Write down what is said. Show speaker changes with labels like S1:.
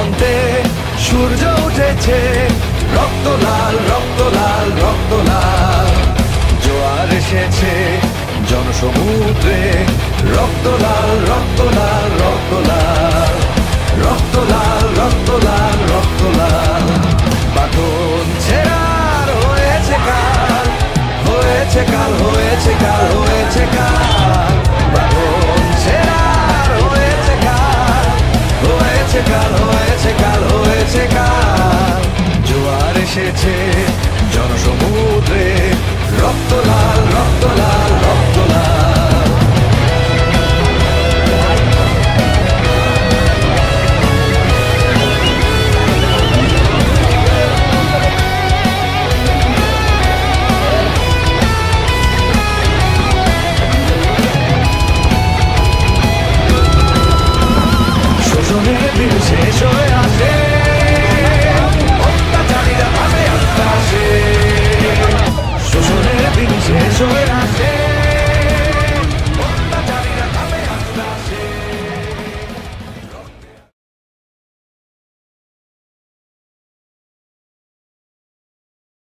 S1: দিগন্তে সূর্য উঠেছে, রক্ত লাল রক্ত লাল রক্ত লাল। জোয়ার এসেছে জনসমুদ্রে, রক্ত লাল রক্ত লাল রক্ত লাল। রক্ত লাল রক্ত লাল রক্ত লাল। বাঁধন ছেঁড়ার হয়েছে কাল, হয়েছে কাল, হয়েছে কাল, হয়েছে কাল। বাঁধন ছেঁড়ার হয়েছে কাল, হয়েছে কাল, হয়েছে কাল, হয়েছে কাল। জোয়ার এসেছে